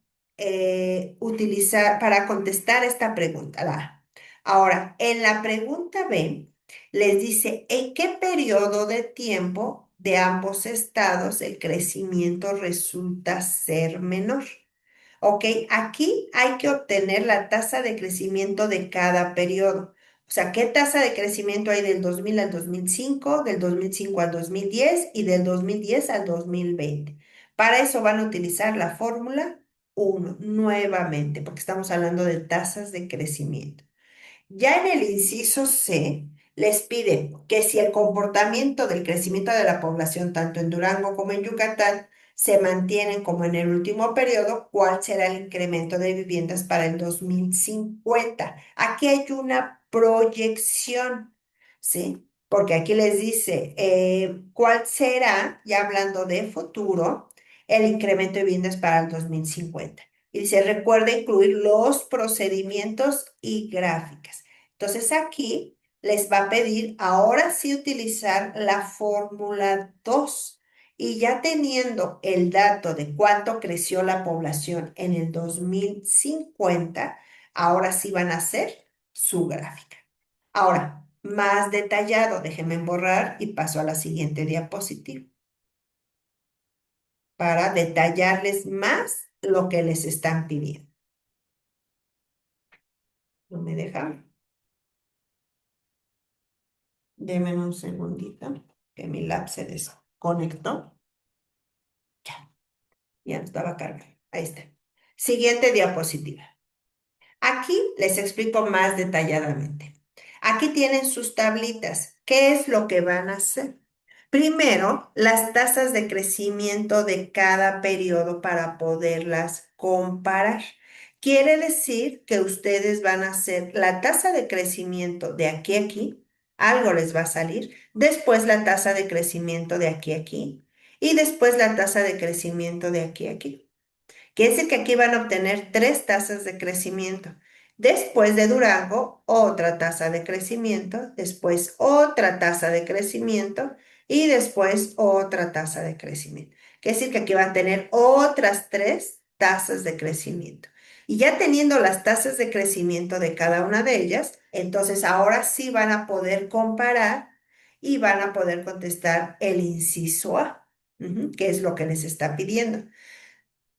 utilizar, para contestar esta pregunta, la A. Ahora, en la pregunta B, les dice, ¿en qué periodo de tiempo de ambos estados el crecimiento resulta ser menor? Ok, aquí hay que obtener la tasa de crecimiento de cada periodo. O sea, ¿qué tasa de crecimiento hay del 2000 al 2005, del 2005 al 2010 y del 2010 al 2020? Para eso van a utilizar la fórmula 1 nuevamente, porque estamos hablando de tasas de crecimiento. Ya en el inciso C, les pide que si el comportamiento del crecimiento de la población, tanto en Durango como en Yucatán, se mantienen como en el último periodo, ¿cuál será el incremento de viviendas para el 2050? Aquí hay una proyección, ¿sí? Porque aquí les dice cuál será, ya hablando de futuro, el incremento de viviendas para el 2050. Y dice, recuerda incluir los procedimientos y gráficas. Entonces aquí les va a pedir ahora sí utilizar la fórmula 2 y ya teniendo el dato de cuánto creció la población en el 2050, ahora sí van a hacer su gráfica. Ahora, más detallado, déjenme borrar y paso a la siguiente diapositiva para detallarles más lo que les están pidiendo. No me dejan. Denme un segundito que mi lab se desconectó. Ya no estaba cargando. Ahí está. Siguiente diapositiva. Aquí les explico más detalladamente. Aquí tienen sus tablitas. ¿Qué es lo que van a hacer? Primero, las tasas de crecimiento de cada periodo para poderlas comparar. Quiere decir que ustedes van a hacer la tasa de crecimiento de aquí a aquí, algo les va a salir, después la tasa de crecimiento de aquí a aquí y después la tasa de crecimiento de aquí a aquí. Quiere decir que aquí van a obtener tres tasas de crecimiento. Después de Durango, otra tasa de crecimiento, después otra tasa de crecimiento y después otra tasa de crecimiento. Quiere decir que aquí van a tener otras tres tasas de crecimiento. Y ya teniendo las tasas de crecimiento de cada una de ellas, entonces ahora sí van a poder comparar y van a poder contestar el inciso A, que es lo que les está pidiendo.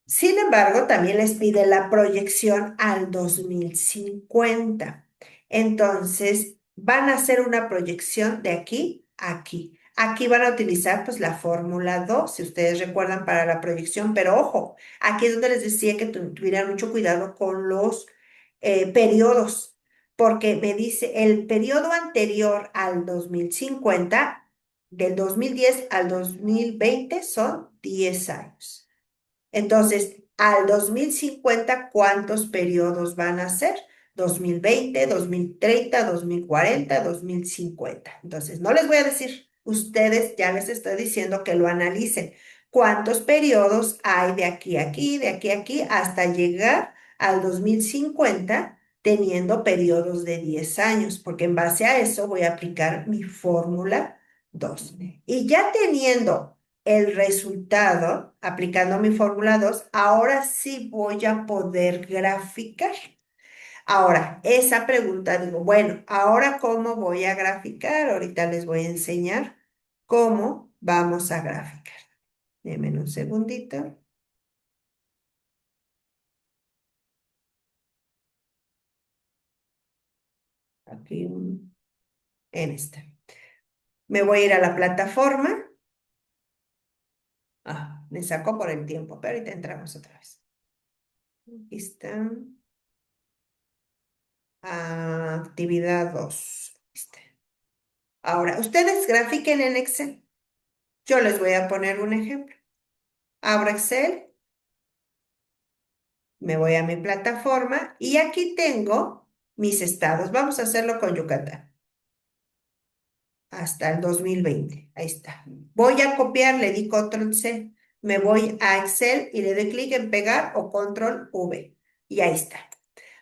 Sin embargo, también les pide la proyección al 2050. Entonces, van a hacer una proyección de aquí a aquí. Aquí van a utilizar pues la fórmula 2 si ustedes recuerdan, para la proyección, pero ojo, aquí es donde les decía que tuvieran mucho cuidado con los periodos, porque me dice el periodo anterior al 2050, del 2010 al 2020 son 10 años. Entonces, al 2050, ¿cuántos periodos van a ser? 2020, 2030, 2040, 2050. Entonces, no les voy a decir, ustedes ya les estoy diciendo que lo analicen. ¿Cuántos periodos hay de aquí a aquí, de aquí a aquí, hasta llegar al 2050, teniendo periodos de 10 años? Porque en base a eso voy a aplicar mi fórmula 2. Y ya teniendo el resultado, aplicando mi fórmula 2, ahora sí voy a poder graficar. Ahora, esa pregunta digo, bueno, ahora ¿cómo voy a graficar? Ahorita les voy a enseñar cómo vamos a graficar. Denme un segundito. Aquí en esta. Me voy a ir a la plataforma. Ah, me sacó por el tiempo, pero ahorita entramos otra vez. Aquí está. Actividad 2. Ahora, ustedes grafiquen en Excel. Yo les voy a poner un ejemplo. Abro Excel, me voy a mi plataforma y aquí tengo mis estados. Vamos a hacerlo con Yucatán hasta el 2020. Ahí está. Voy a copiar, le di control C. Me voy a Excel y le doy clic en pegar o control V. Y ahí está.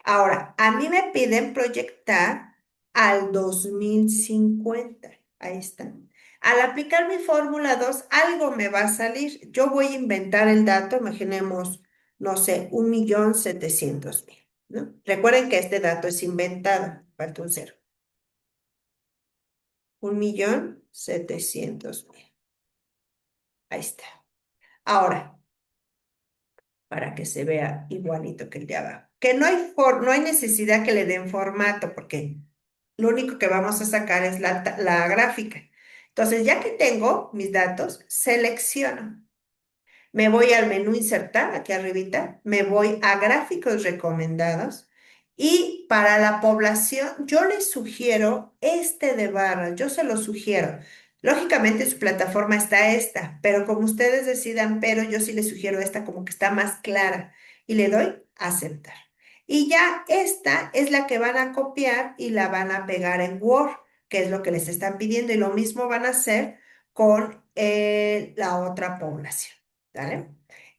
Ahora, a mí me piden proyectar al 2050. Ahí está. Al aplicar mi fórmula 2, algo me va a salir. Yo voy a inventar el dato, imaginemos, no sé, 1.700.000, ¿no? Recuerden que este dato es inventado, falta un cero. 1.700.000. Ahí está. Ahora, para que se vea igualito que el de abajo. Que no hay necesidad que le den formato, porque lo único que vamos a sacar es la gráfica. Entonces, ya que tengo mis datos, selecciono. Me voy al menú insertar, aquí arribita, me voy a gráficos recomendados y para la población yo les sugiero este de barra, yo se lo sugiero. Lógicamente su plataforma está esta, pero como ustedes decidan, pero yo sí les sugiero esta como que está más clara y le doy a aceptar. Y ya esta es la que van a copiar y la van a pegar en Word, que es lo que les están pidiendo, y lo mismo van a hacer con la otra población. ¿Vale?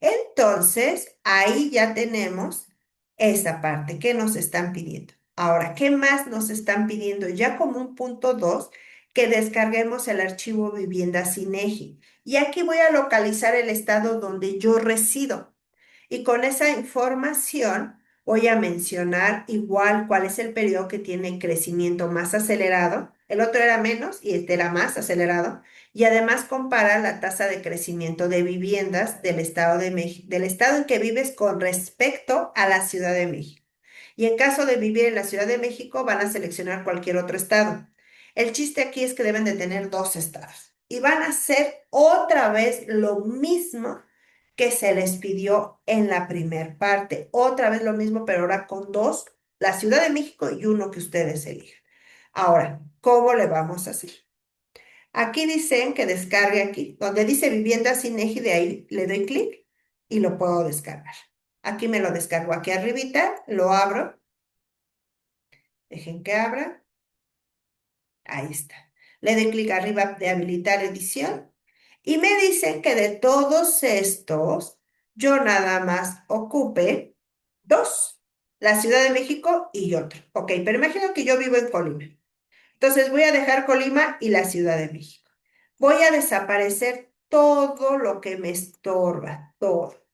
Entonces, ahí ya tenemos esa parte que nos están pidiendo. Ahora, ¿qué más nos están pidiendo? Ya como un punto 2, que descarguemos el archivo vivienda INEGI. Y aquí voy a localizar el estado donde yo resido. Y con esa información voy a mencionar igual cuál es el periodo que tiene crecimiento más acelerado. El otro era menos y este era más acelerado. Y además compara la tasa de crecimiento de viviendas del Estado de México, del estado en que vives con respecto a la Ciudad de México. Y en caso de vivir en la Ciudad de México, van a seleccionar cualquier otro estado. El chiste aquí es que deben de tener dos estados. Y van a hacer otra vez lo mismo que se les pidió en la primer parte. Otra vez lo mismo, pero ahora con dos, la Ciudad de México y uno que ustedes elijan. Ahora, ¿cómo le vamos a hacer? Aquí dicen que descargue aquí, donde dice viviendas INEGI, de ahí le doy clic y lo puedo descargar. Aquí me lo descargo aquí arribita, lo abro, dejen que abra, ahí está. Le doy clic arriba de habilitar edición y me dicen que de todos estos, yo nada más ocupe dos, la Ciudad de México y otro. Ok, pero imagino que yo vivo en Colima. Entonces voy a dejar Colima y la Ciudad de México. Voy a desaparecer todo lo que me estorba, todo.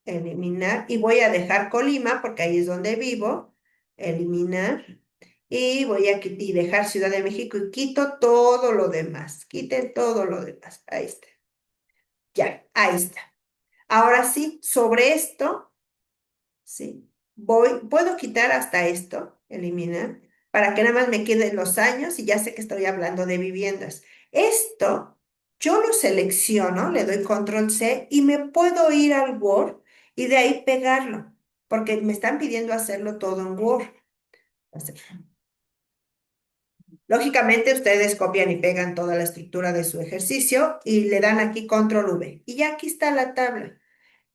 Eliminar y voy a dejar Colima porque ahí es donde vivo. Eliminar y voy a y dejar Ciudad de México y quito todo lo demás. Quiten todo lo demás. Ahí está. Ya, ahí está. Ahora sí, sobre esto, sí, puedo quitar hasta esto, eliminar, para que nada más me queden los años y ya sé que estoy hablando de viviendas. Esto yo lo selecciono, le doy control C y me puedo ir al Word y de ahí pegarlo, porque me están pidiendo hacerlo todo en Word. Lógicamente, ustedes copian y pegan toda la estructura de su ejercicio y le dan aquí control V. Y ya aquí está la tabla.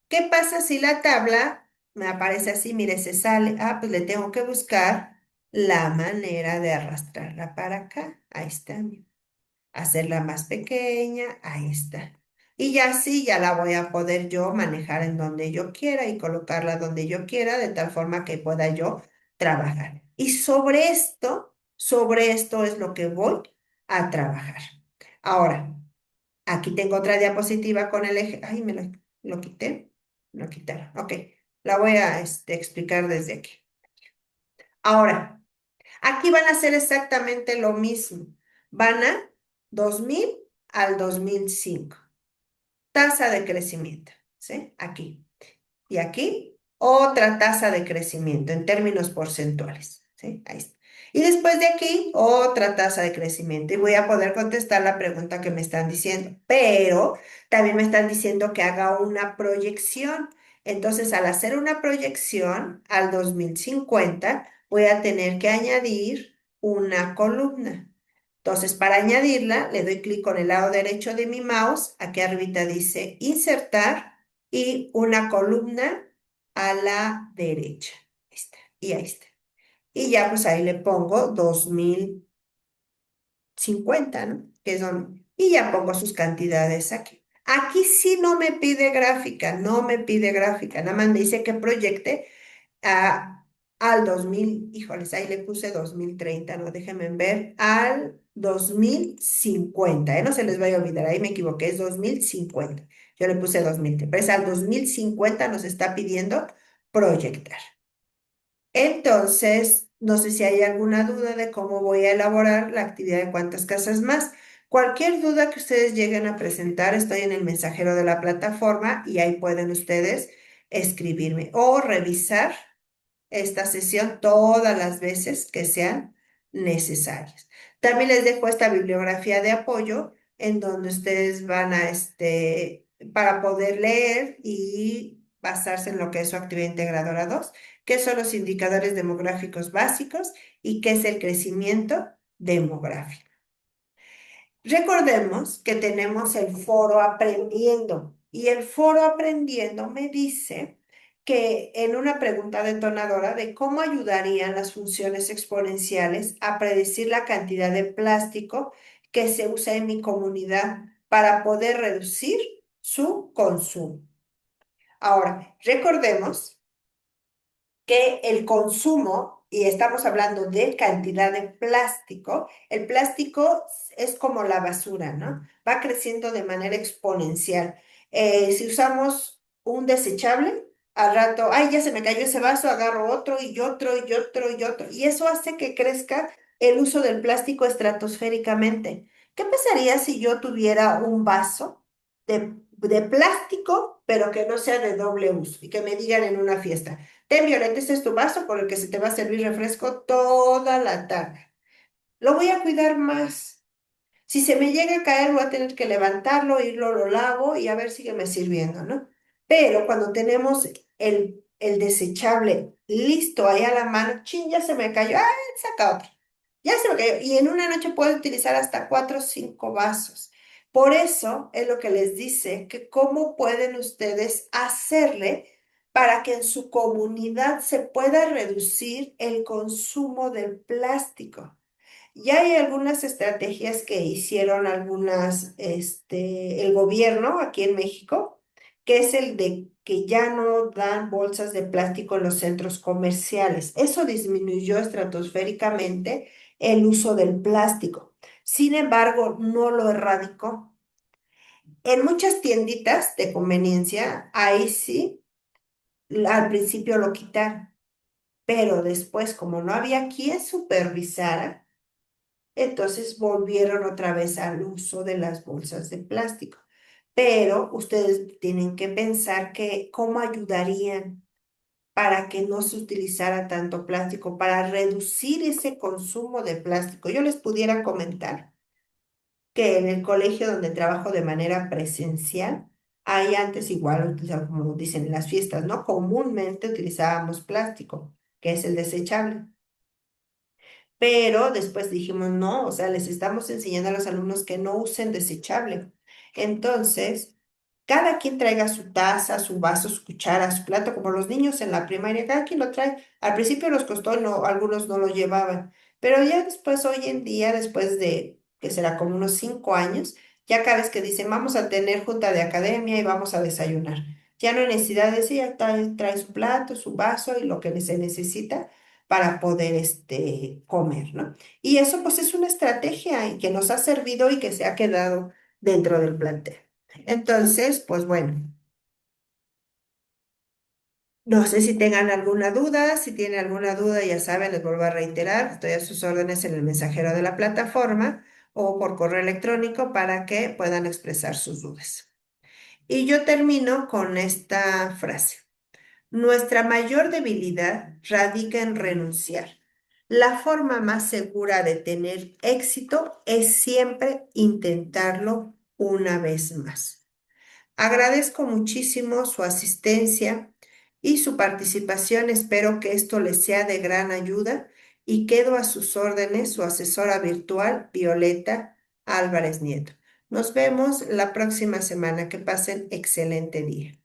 ¿Qué pasa si la tabla me aparece así? Mire, se sale. Ah, pues le tengo que buscar la manera de arrastrarla para acá. Ahí está. Mire. Hacerla más pequeña. Ahí está. Y ya sí, ya la voy a poder yo manejar en donde yo quiera y colocarla donde yo quiera, de tal forma que pueda yo trabajar. Y sobre esto es lo que voy a trabajar. Ahora, aquí tengo otra diapositiva con el eje. Ay, lo quité. Lo quitaron. Ok. La voy a explicar desde aquí. Ahora, aquí van a hacer exactamente lo mismo. Van a 2000 al 2005. Tasa de crecimiento. ¿Sí? Aquí. Y aquí otra tasa de crecimiento en términos porcentuales. ¿Sí? Ahí está. Y después de aquí, otra tasa de crecimiento. Y voy a poder contestar la pregunta que me están diciendo. Pero también me están diciendo que haga una proyección. Entonces, al hacer una proyección al 2050, voy a tener que añadir una columna. Entonces, para añadirla, le doy clic con el lado derecho de mi mouse. Aquí arribita dice insertar y una columna a la derecha. Ahí está. Y ahí está. Y ya pues ahí le pongo 2050, ¿no? Y ya pongo sus cantidades aquí. Aquí sí no me pide gráfica, no me pide gráfica, nada más me dice que proyecte al 2000, híjoles, ahí le puse 2030, no, déjenme ver, al 2050, no se les vaya a olvidar, ahí me equivoqué, es 2050, yo le puse 2000, pero es al 2050 nos está pidiendo proyectar. Entonces, no sé si hay alguna duda de cómo voy a elaborar la actividad de cuántas casas más. Cualquier duda que ustedes lleguen a presentar, estoy en el mensajero de la plataforma y ahí pueden ustedes escribirme o revisar esta sesión todas las veces que sean necesarias. También les dejo esta bibliografía de apoyo en donde ustedes van a, para poder leer y basarse en lo que es su actividad integradora 2, qué son los indicadores demográficos básicos y qué es el crecimiento demográfico. Recordemos que tenemos el foro aprendiendo y el foro aprendiendo me dice que en una pregunta detonadora de cómo ayudarían las funciones exponenciales a predecir la cantidad de plástico que se usa en mi comunidad para poder reducir su consumo. Ahora, recordemos que el consumo, y estamos hablando de cantidad de plástico, el plástico es como la basura, ¿no? Va creciendo de manera exponencial. Si usamos un desechable, al rato, ay, ya se me cayó ese vaso, agarro otro y otro y otro y otro. Y eso hace que crezca el uso del plástico estratosféricamente. ¿Qué pasaría si yo tuviera un vaso de plástico, pero que no sea de doble uso y que me digan en una fiesta? Ten, Violeta, este es tu vaso por el que se te va a servir refresco toda la tarde. Lo voy a cuidar más. Si se me llega a caer, voy a tener que levantarlo, irlo, lo lavo y a ver si me sirviendo, ¿no? Pero cuando tenemos el desechable listo ahí a la mano, chin, ya se me cayó, ¡ay, saca otro! Ya se me cayó. Y en una noche puedo utilizar hasta 4 o 5 vasos. Por eso es lo que les dice que cómo pueden ustedes hacerle para que en su comunidad se pueda reducir el consumo del plástico. Ya hay algunas estrategias que hicieron el gobierno aquí en México, que es el de que ya no dan bolsas de plástico en los centros comerciales. Eso disminuyó estratosféricamente el uso del plástico. Sin embargo, no lo erradicó. En muchas tienditas de conveniencia, ahí sí, al principio lo quitaron, pero después, como no había quien supervisara, entonces volvieron otra vez al uso de las bolsas de plástico. Pero ustedes tienen que pensar que cómo ayudarían. para que no se utilizara tanto plástico, para reducir ese consumo de plástico. Yo les pudiera comentar que en el colegio donde trabajo de manera presencial, ahí antes igual, como dicen en las fiestas, ¿no? Comúnmente utilizábamos plástico, que es el desechable. Pero después dijimos, no, o sea, les estamos enseñando a los alumnos que no usen desechable. Entonces, cada quien traiga su taza, su vaso, su cuchara, su plato, como los niños en la primaria, cada quien lo trae. Al principio nos costó, no, algunos no lo llevaban, pero ya después, hoy en día, después de, que será como unos 5 años, ya cada vez que dicen, vamos a tener junta de academia y vamos a desayunar. Ya no hay necesidad de decir, ya trae su plato, su vaso y lo que se necesita para poder comer, ¿no? Y eso pues es una estrategia y que nos ha servido y que se ha quedado dentro del plantel. Entonces, pues bueno, no sé si tengan alguna duda, si tienen alguna duda, ya saben, les vuelvo a reiterar, estoy a sus órdenes en el mensajero de la plataforma o por correo electrónico para que puedan expresar sus dudas. Y yo termino con esta frase. Nuestra mayor debilidad radica en renunciar. La forma más segura de tener éxito es siempre intentarlo una vez más. Agradezco muchísimo su asistencia y su participación. Espero que esto les sea de gran ayuda y quedo a sus órdenes, su asesora virtual, Violeta Álvarez Nieto. Nos vemos la próxima semana. Que pasen excelente día.